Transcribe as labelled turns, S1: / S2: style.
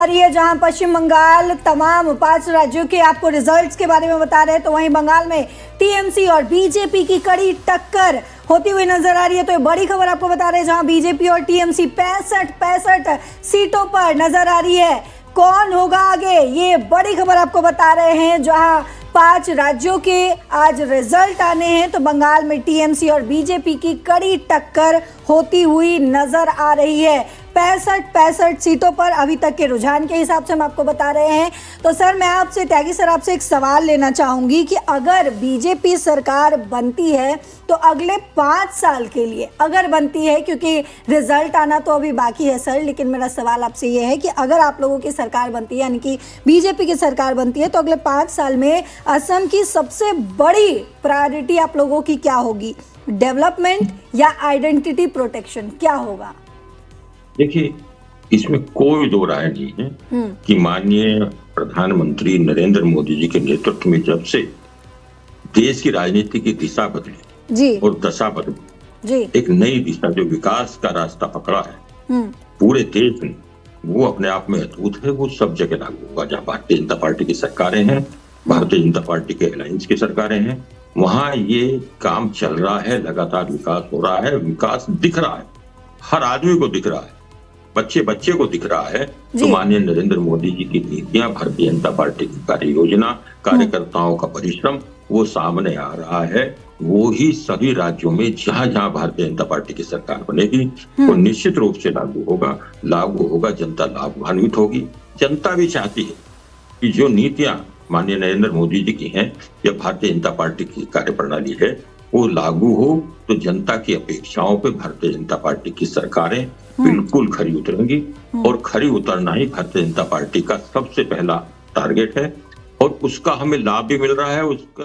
S1: रही है, जहां पश्चिम बंगाल तमाम 5 राज्यों के आपको रिजल्ट्स के बारे में बता रहे हैं, तो वहीं बंगाल में टीएमसी और बीजेपी की कड़ी टक्कर होती हुई नजर आ रही है। तो ये बड़ी खबर आपको बता रहे हैं, जहां बीजेपी और टीएमसी 65 सीटों पर नजर आ रही है। कौन होगा आगे, ये बड़ी खबर आपको बता रहे हैं। जहां 5 राज्यों के आज रिजल्ट आने हैं, तो बंगाल में टीएमसी और बीजेपी की कड़ी टक्कर होती हुई नजर आ रही है। 65 सीटों पर अभी तक के रुझान के हिसाब से हम आपको बता रहे हैं। तो सर, मैं आपसे त्यागी सर आपसे एक सवाल लेना चाहूंगी कि अगर बीजेपी सरकार बनती है तो अगले 5 साल के लिए अगर बनती है, क्योंकि रिजल्ट आना तो अभी बाकी है सर, लेकिन मेरा सवाल आपसे ये है कि अगर आप लोगों की सरकार बनती है, यानी कि बीजेपी की सरकार बनती है, तो अगले 5 साल में असम की सबसे बड़ी प्रायोरिटी आप लोगों की क्या होगी? डेवलपमेंट या आइडेंटिटी प्रोटेक्शन, क्या होगा?
S2: देखिए, इसमें कोई दो राय नहीं है कि माननीय प्रधानमंत्री नरेंद्र मोदी जी के नेतृत्व में जब से देश की राजनीति की दिशा बदली
S1: जी
S2: और दशा बदली,
S1: जी
S2: एक नई दिशा जो विकास का रास्ता पकड़ा है पूरे देश में, वो अपने आप में अद्भुत है। वो सब जगह लागू होगा। जहाँ भारतीय जनता पार्टी की सरकारें हैं, भारतीय जनता पार्टी के अलायंस की सरकारें हैं, वहां ये काम चल रहा है। लगातार विकास हो रहा है, विकास दिख रहा है, हर आदमी को दिख रहा है, बच्चे को दिख रहा है। तो माननीय नरेंद्र मोदी जी की नीतियां, भारतीय जनता पार्टी की कार्य योजना, कार्यकर्ताओं का परिश्रम, वो सामने आ रहा है। वो ही सभी राज्यों में जहां जहां भारतीय जनता पार्टी की सरकार बनेगी, वो निश्चित रूप से लागू होगा। जनता लाभान्वित होगी। जनता भी चाहती है कि जो नीतियां माननीय नरेंद्र मोदी जी की हैं या भारतीय जनता पार्टी की कार्यप्रणाली है, वो लागू हो। तो जनता की अपेक्षाओं पे भारतीय जनता पार्टी की सरकारें बिल्कुल खरी उतरेंगी, और खरी उतरना ही भारतीय जनता पार्टी का सबसे पहला टारगेट है, और उसका हमें लाभ भी मिल रहा है। उसका